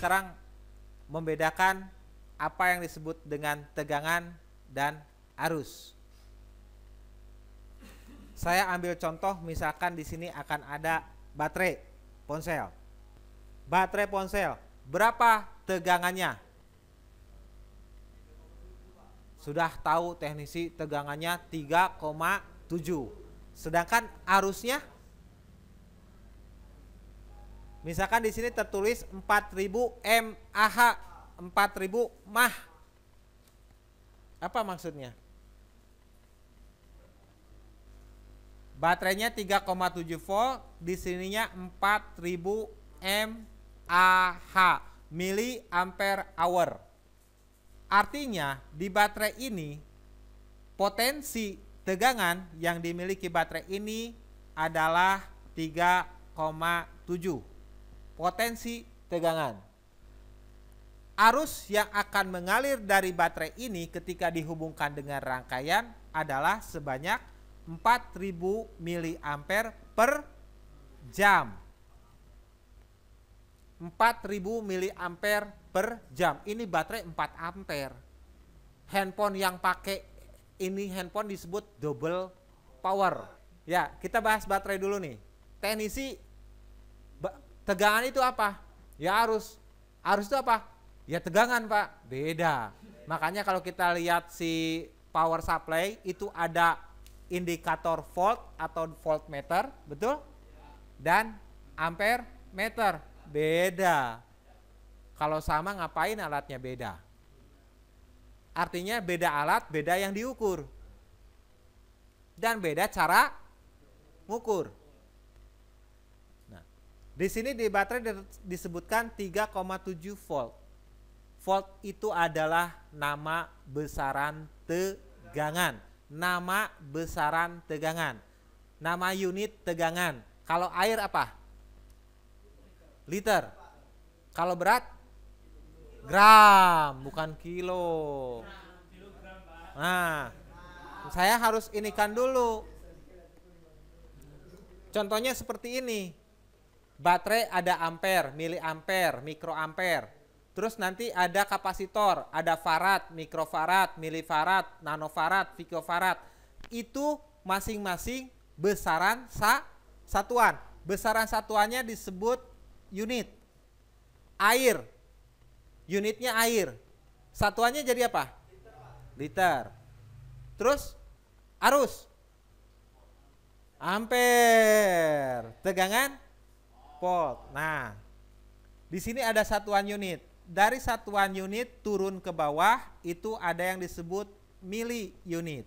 sekarang membedakan apa yang disebut dengan tegangan dan arus. Saya ambil contoh, misalkan di sini akan ada baterai ponsel. Baterai ponsel, berapa tegangannya? Sudah tahu teknisi, tegangannya 3,7. Sedangkan arusnya, misalkan di sini tertulis 4000 mAh, 4000 mah. Apa maksudnya? Baterainya 3,7 volt, di sininya 4000 mAh, miliampere hour. Artinya di baterai ini potensi tegangan yang dimiliki baterai ini adalah 3,7 potensi tegangan. Arus yang akan mengalir dari baterai ini ketika dihubungkan dengan rangkaian adalah sebanyak 4000 miliampere per jam. 4000 miliampere per jam. Ini baterai 4 ampere. Handphone yang pakai ini handphone disebut double power. Ya, kita bahas baterai dulu nih. Teknisi, tegangan itu apa? Ya arus. Arus itu apa? Ya tegangan, Pak. Beda. Makanya kalau kita lihat si power supply itu ada indikator volt atau voltmeter, betul? Dan ampere meter, beda. Kalau sama ngapain alatnya beda? Artinya beda alat, beda yang diukur. Dan beda cara mengukur. Nah, di sini di baterai disebutkan 3,7 volt. Volt itu adalah nama besaran tegangan. Nama besaran tegangan. Nama unit tegangan. Kalau air apa? Liter. Kalau berat? Gram, bukan kilo. Nah, saya harus inikan dulu. Contohnya seperti ini. Baterai ada ampere, miliampere, mikroampere. Terus nanti ada kapasitor, ada farad, mikrofarad, milifarad, nanofarad, picofarad. Itu masing-masing besaran satuan. Besaran satuannya disebut unit. Air, unitnya air. Satuannya jadi apa? Liter. Terus arus, ampere. Tegangan, volt. Nah, di sini ada satuan unit. Dari satuan unit turun ke bawah itu ada yang disebut mili unit.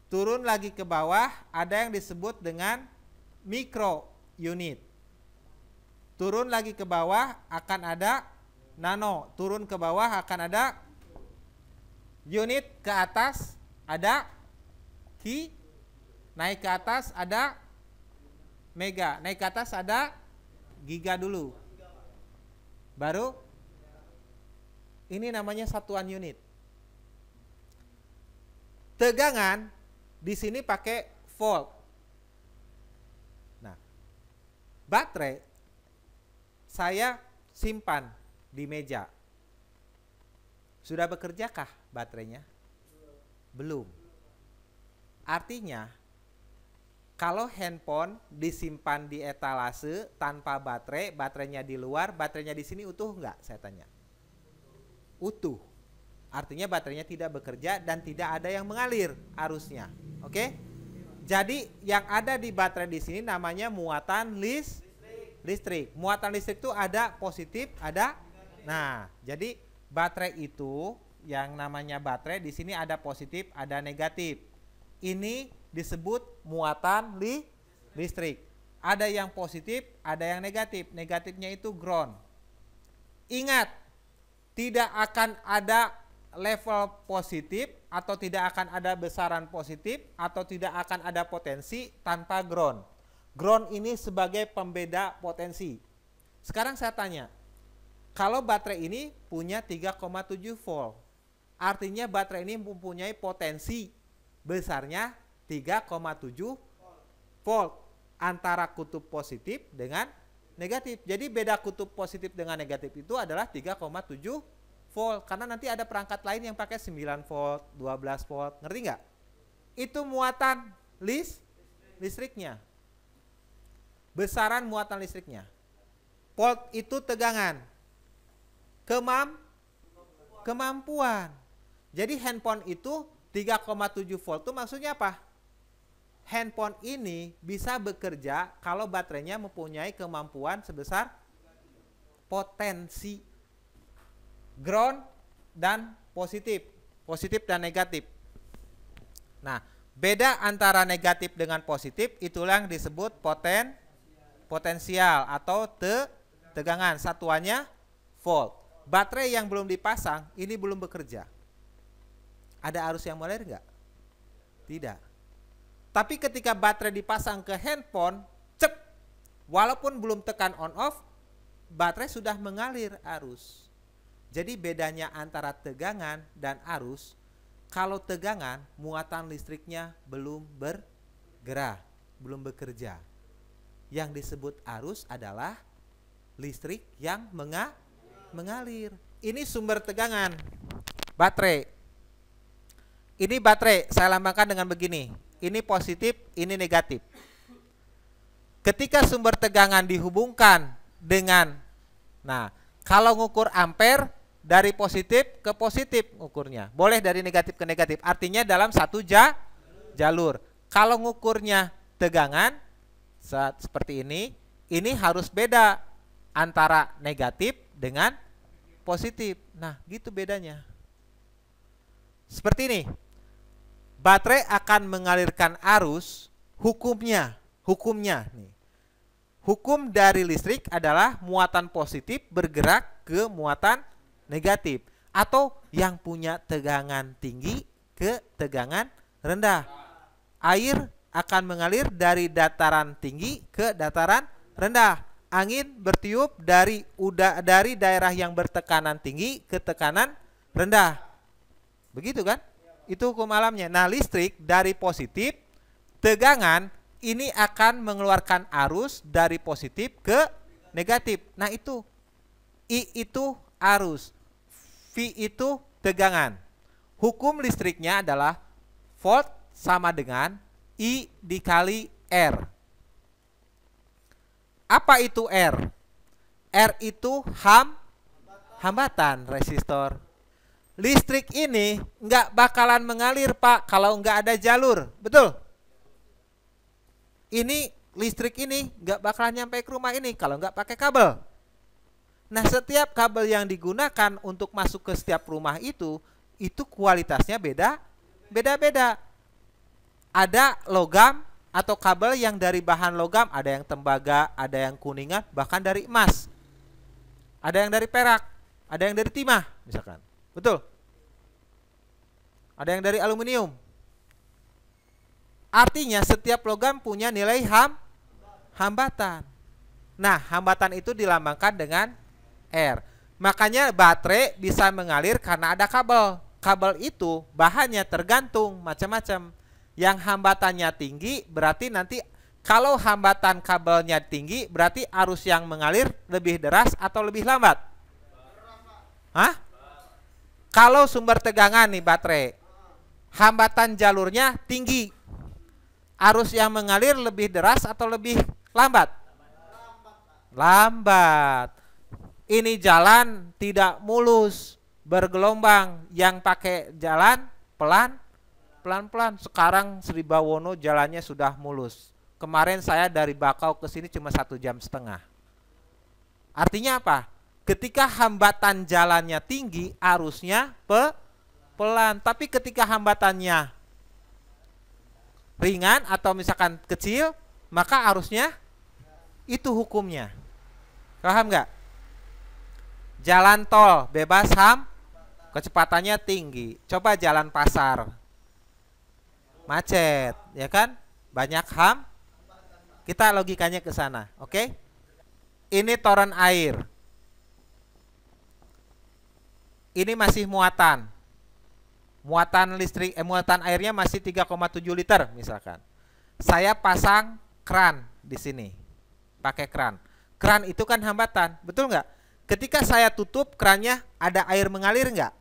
Turun lagi ke bawah ada yang disebut dengan mikro unit. Turun lagi ke bawah akan ada nano. Turun ke bawah akan ada unit, ke atas ada ki, naik ke atas ada mega, naik ke atas ada giga dulu. Baru ini namanya satuan unit. Tegangan di sini pakai volt. Nah, baterai saya simpan di meja. Sudah bekerjakah baterainya? Belum. Artinya kalau handphone disimpan di etalase tanpa baterai, baterainya di luar, baterainya di sini utuh enggak? Saya tanya. Utuh. Artinya baterainya tidak bekerja dan tidak ada yang mengalir arusnya. Oke? Jadi yang ada di baterai di sini namanya muatan listrik. Muatan listrik itu ada positif, ada. Nah, jadi baterai itu yang namanya baterai di sini ada positif, ada negatif. Ini disebut muatan listrik. Ada yang positif, ada yang negatif. Negatifnya itu ground. Ingat, tidak akan ada level positif atau tidak akan ada besaran positif atau tidak akan ada potensi tanpa ground. Ground ini sebagai pembeda potensi. Sekarang saya tanya, kalau baterai ini punya 3,7 volt, artinya baterai ini mempunyai potensi besarnya 3,7 volt antara kutub positif dengan negatif. Jadi beda kutub positif dengan negatif itu adalah 3,7 volt. Karena nanti ada perangkat lain yang pakai 9 volt, 12 volt. Ngerti nggak? Itu muatan listriknya. Besaran muatan listriknya. Volt itu tegangan. Kemampuan. Jadi handphone itu 3,7 volt itu maksudnya apa? Handphone ini bisa bekerja kalau baterainya mempunyai kemampuan sebesar potensi ground dan positif dan negatif. Nah, beda antara negatif dengan positif itulah yang disebut potensial atau tegangan. Satuannya volt. Baterai yang belum dipasang ini belum bekerja. Ada arus yang mengalir enggak? Tidak. Tapi ketika baterai dipasang ke handphone, cek, walaupun belum tekan on off, baterai sudah mengalir arus. Jadi bedanya antara tegangan dan arus, kalau tegangan muatan listriknya belum bergerak, belum bekerja. Yang disebut arus adalah listrik yang mengalir. Ini sumber tegangan baterai. Ini baterai, saya lambangkan dengan begini. Ini positif, ini negatif. Ketika sumber tegangan dihubungkan dengan, nah, kalau ngukur ampere dari positif ke positif ngukurnya. Boleh dari negatif ke negatif. Artinya dalam satu jalur. Kalau ngukurnya tegangan seperti ini harus beda antara negatif dengan positif. Nah, gitu bedanya. Seperti ini. Baterai akan mengalirkan arus, hukumnya nih. Hukum dari listrik adalah muatan positif bergerak ke muatan negatif atau yang punya tegangan tinggi ke tegangan rendah. Air akan mengalir dari dataran tinggi ke dataran rendah. Angin bertiup dari daerah yang bertekanan tinggi ke tekanan rendah. Begitu kan? Itu hukum alamnya. Nah, listrik dari positif, tegangan ini akan mengeluarkan arus dari positif ke negatif. Nah, itu I itu arus, V itu tegangan. Hukum listriknya adalah volt sama dengan I dikali R. Apa itu R? R itu hambatan resistor. Listrik ini nggak bakalan mengalir, Pak, kalau nggak ada jalur. Betul? Ini listrik ini nggak bakalan nyampe ke rumah ini kalau nggak pakai kabel. Nah, setiap kabel yang digunakan untuk masuk ke setiap rumah itu kualitasnya beda-beda. Ada logam atau kabel yang dari bahan logam, ada yang tembaga, ada yang kuningan, bahkan dari emas. Ada yang dari perak, ada yang dari timah, misalkan. Betul? Ada yang dari aluminium. Artinya setiap logam punya nilai hambatan. Nah, hambatan itu dilambangkan dengan R. Makanya baterai bisa mengalir karena ada kabel. Kabel itu bahannya tergantung macam-macam. Yang hambatannya tinggi berarti nanti kalau hambatan kabelnya tinggi berarti arus yang mengalir lebih deras atau lebih lambat? Hah? Kalau sumber tegangan nih baterai, hambatan jalurnya tinggi, arus yang mengalir lebih deras atau lebih lambat? Lambat. Ini jalan tidak mulus, bergelombang. Yang pakai jalan pelan-pelan. Sekarang Sribawono jalannya sudah mulus. Kemarin saya dari Bakau ke sini cuma 1,5 jam. Artinya apa? Ketika hambatan jalannya tinggi, arusnya pelan. Tapi ketika hambatannya ringan atau misalkan kecil, maka arusnya itu hukumnya. Paham nggak? Jalan tol bebas kecepatannya tinggi. Coba jalan pasar, macet, ya kan? Banyak Kita logikanya ke sana, oke? Ini toren air. Ini masih muatan listrik, muatan airnya masih 3,7 liter misalkan. Saya pasang kran di sini, pakai kran. Keran itu kan hambatan, betul nggak? Ketika saya tutup kerannya, ada air mengalir nggak?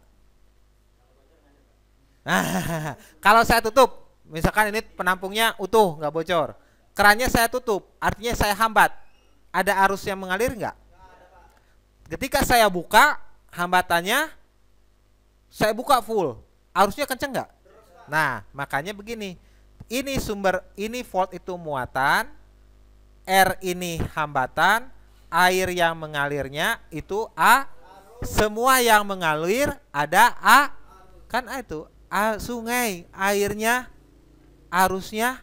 Nah, kalau saya tutup, misalkan ini penampungnya utuh, nggak bocor, kerannya saya tutup, artinya saya hambat, ada arus yang mengalir nggak? Ketika saya buka, hambatannya, saya buka full, arusnya kenceng nggak? Nah, makanya begini, ini sumber, ini volt itu muatan, R ini hambatan, air yang mengalirnya itu A, semua yang mengalir ada A, kan A itu sungai, airnya arusnya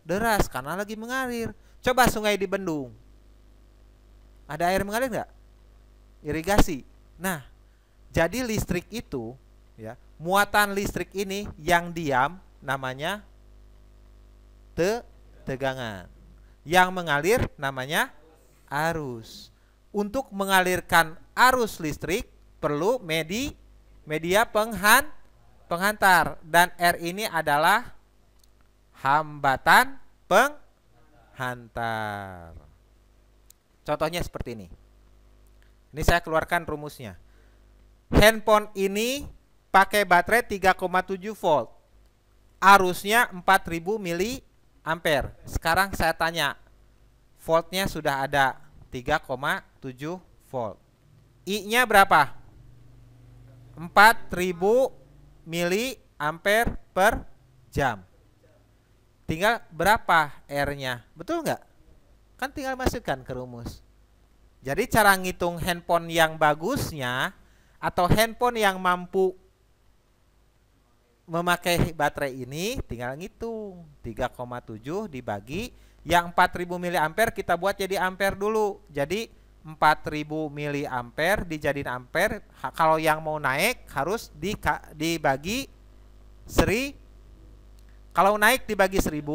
deras karena lagi mengalir. Coba sungai di bendung, ada air mengalir nggak? Irigasi. Nah, jadi listrik itu, ya, muatan listrik ini yang diam namanya tegangan, yang mengalir namanya arus. Untuk mengalirkan arus listrik perlu media penghantar, dan R ini adalah hambatan penghantar. Contohnya seperti ini. Ini saya keluarkan rumusnya. Handphone ini pakai baterai 3,7 volt. Arusnya 4000 mili ampere. Sekarang saya tanya, voltnya sudah ada 3,7 volt. I-nya berapa? 4000 mili ampere per jam. Tinggal berapa R-nya? Betul nggak? Kan tinggal masukkan ke rumus. Jadi cara ngitung handphone yang bagusnya atau handphone yang mampu memakai baterai ini, tinggal ngitung 3,7 dibagi yang 4000 mAh kita buat jadi ampere dulu. Jadi 4000 mAh dijadiin ampere. Kalau yang mau naik harus dibagi 1000. Kalau naik dibagi 1000.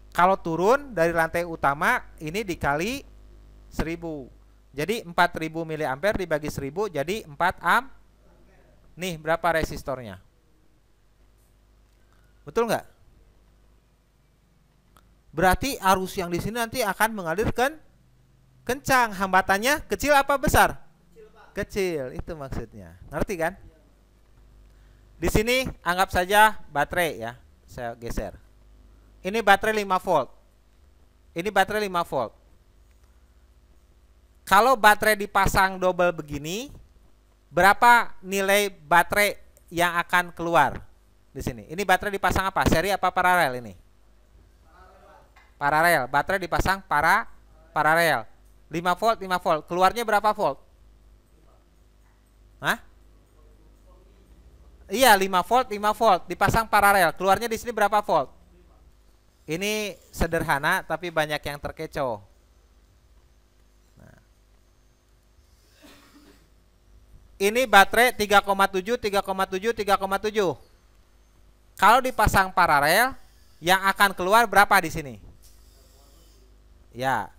Kalau turun dari rantai utama ini dikali 1000. Jadi 4000 mAh dibagi 1000 jadi 4 ampere. Nih berapa resistornya? Betul nggak? Berarti arus yang di sini nanti akan mengalir kencang. Hambatannya kecil apa besar? Kecil, itu maksudnya. Ngerti kan? Di sini anggap saja baterai ya. Saya geser. Ini baterai 5 volt. Ini baterai 5 volt. Kalau baterai dipasang double begini, berapa nilai baterai yang akan keluar di sini? Ini baterai dipasang apa? Seri apa paralel ini? Paralel. Baterai dipasang paralel. 5 volt, 5 volt. Keluarnya berapa volt? Hah? Iya, 5 volt, 5 volt. Dipasang paralel. Keluarnya di sini berapa volt? Ini sederhana tapi banyak yang terkecoh. Ini baterai 3,7, 3,7, 3,7. Kalau dipasang paralel, yang akan keluar berapa di sini? Ya,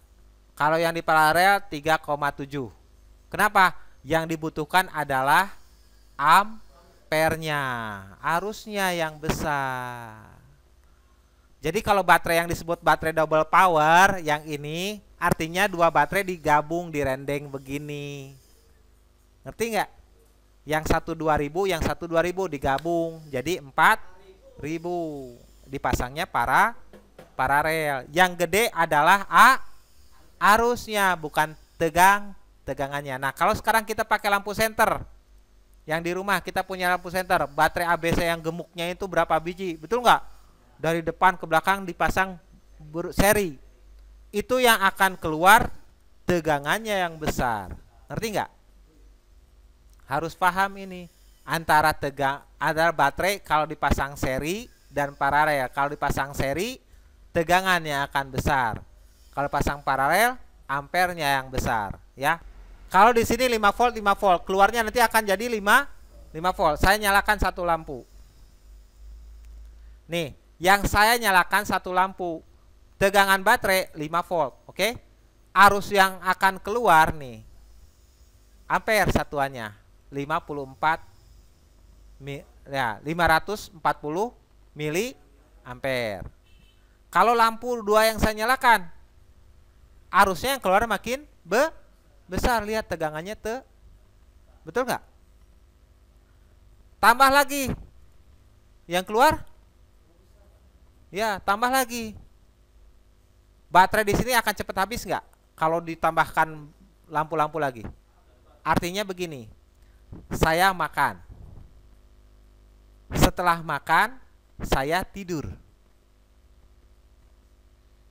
kalau yang di paralel 3,7. Kenapa? Yang dibutuhkan adalah ampernya, arusnya yang besar. Jadi kalau baterai yang disebut baterai double power, yang ini artinya dua baterai digabung di rendeng begini. Ngerti nggak? Yang satu 2000, yang satu 2000 digabung jadi 4000. Dipasangnya paralel. Yang gede adalah arusnya, bukan tegangannya. Nah, kalau sekarang kita pakai lampu senter, yang di rumah kita punya lampu senter, baterai ABC yang gemuknya itu berapa biji? Betul nggak? Dari depan ke belakang dipasang seri. Itu yang akan keluar tegangannya yang besar. Ngerti nggak? Harus paham ini antara baterai kalau dipasang seri dan paralel. Kalau dipasang seri tegangannya akan besar. Kalau pasang paralel ampernya yang besar, ya. Kalau di sini 5 volt 5 volt, keluarnya nanti akan jadi 5 volt. Saya nyalakan satu lampu. Nih, yang saya nyalakan satu lampu. Tegangan baterai 5 volt, oke? Arus yang akan keluar nih ampere satuannya 540 mili ampere. Kalau lampu dua yang saya nyalakan arusnya yang keluar makin besar. Lihat tegangannya betul nggak? Tambah lagi yang keluar, ya tambah lagi. Baterai di sini akan cepat habis nggak kalau ditambahkan lampu-lampu lagi? Artinya begini, saya makan, setelah makan saya tidur.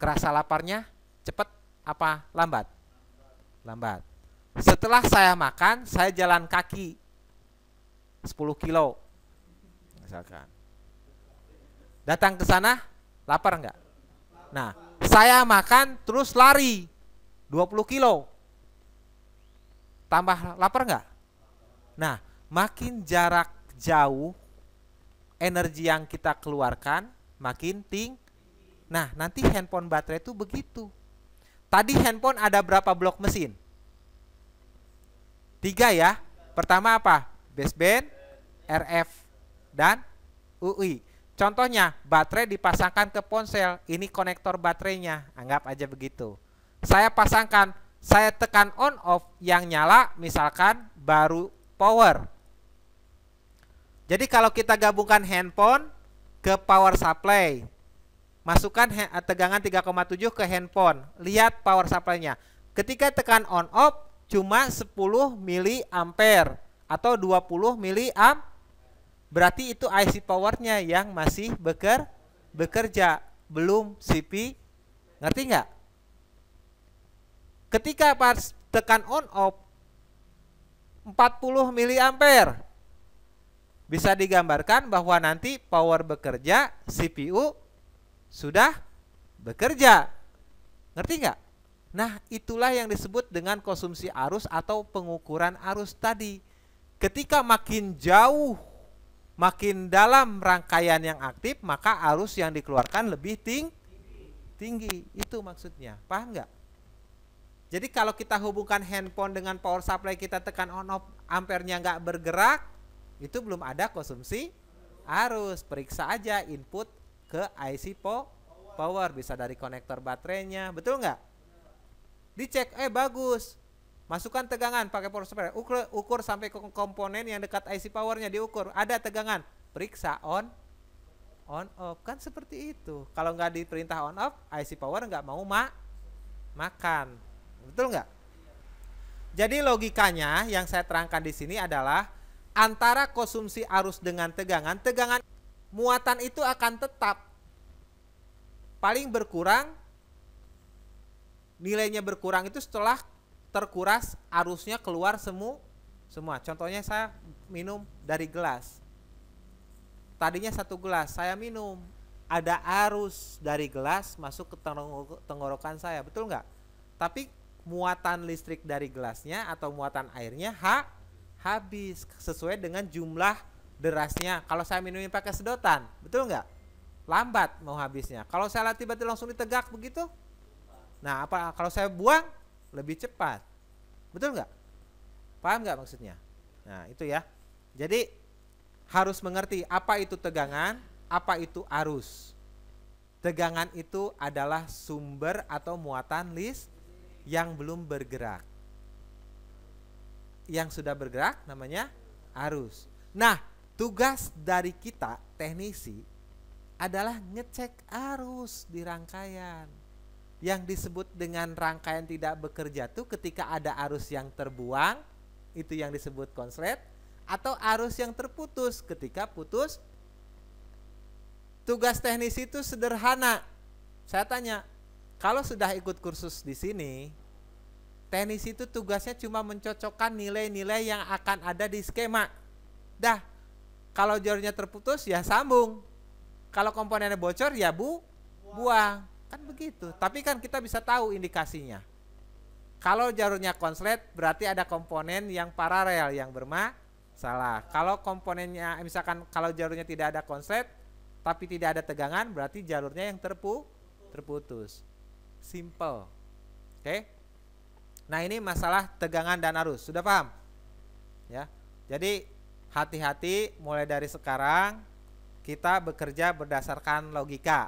Kerasa laparnya cepat apa lambat? Lambat. Setelah saya makan, saya jalan kaki 10 kilo misalkan. Datang ke sana, lapar nggak? Nah, saya makan terus lari 20 kilo. Tambah lapar nggak? Nah, makin jarak jauh, energi yang kita keluarkan makin tinggi. Nah, nanti handphone baterai itu begitu. Tadi handphone ada berapa blok mesin? 3 ya. Pertama apa? Baseband, RF, dan UI. Contohnya, baterai dipasangkan ke ponsel. Ini konektor baterainya. Anggap aja begitu. Saya pasangkan, saya tekan on off, yang nyala misalkan baru power. Jadi kalau kita gabungkan handphone ke power supply, masukkan tegangan 3,7 ke handphone. Lihat power supply-nya. Ketika tekan on off cuma 10 mA atau 20 mA. Berarti itu IC powernya yang masih bekerja, belum CPU. Ngerti nggak? Ketika pas tekan on off 40 mA, bisa digambarkan bahwa nanti power bekerja, CPU sudah bekerja. Ngerti nggak? Nah, itulah yang disebut dengan konsumsi arus atau pengukuran arus tadi. Ketika makin jauh, makin dalam rangkaian yang aktif, maka arus yang dikeluarkan lebih tinggi. Itu maksudnya. Paham nggak? Jadi kalau kita hubungkan handphone dengan power supply, kita tekan on off, ampernya nggak bergerak, itu belum ada konsumsi arus. Periksa aja input ke IC power, bisa dari konektor baterainya, betul nggak? Dicek, bagus. Masukkan tegangan pakai power supply, ukur sampai ke komponen yang dekat IC powernya, diukur, ada tegangan, periksa on off, kan seperti itu. Kalau nggak diperintah on off, IC power nggak mau makan, betul nggak? Jadi logikanya yang saya terangkan di sini adalah antara konsumsi arus dengan tegangan muatan itu akan tetap paling berkurang, nilainya berkurang itu setelah terkuras arusnya keluar semua. Contohnya saya minum dari gelas. Tadinya 1 gelas saya minum, ada arus dari gelas masuk ke tenggorokan saya, betul nggak? Tapi muatan listrik dari gelasnya atau muatan airnya habis sesuai dengan jumlah derasnya. Kalau saya minumnya pakai sedotan, betul nggak? Lambat mau habisnya. Kalau saya tiba-tiba langsung ditegak begitu, nah apa kalau saya buang lebih cepat, betul nggak? Paham nggak maksudnya? Nah itu ya. Jadi harus mengerti apa itu tegangan, apa itu arus. Tegangan itu adalah sumber atau muatan yang belum bergerak. Yang sudah bergerak namanya arus. Nah, tugas dari kita teknisi adalah ngecek arus di rangkaian. Yang disebut dengan rangkaian tidak bekerja tuh ketika ada arus yang terbuang, itu yang disebut konslet, atau arus yang terputus ketika putus. Tugas teknisi itu sederhana. Saya tanya, kalau sudah ikut kursus di sini, teknisi itu tugasnya cuma mencocokkan nilai-nilai yang akan ada di skema. Dah, kalau jalurnya terputus ya sambung. Kalau komponennya bocor ya buang. Kan begitu. Tapi kan kita bisa tahu indikasinya. Kalau jalurnya konslet berarti ada komponen yang paralel yang bermasalah. Kalau komponennya misalkan kalau jalurnya tidak ada konslet tapi tidak ada tegangan, berarti jalurnya yang terputus. Simple. Oke? Nah, ini masalah tegangan dan arus. Sudah paham? Ya. Jadi hati-hati mulai dari sekarang kita bekerja berdasarkan logika.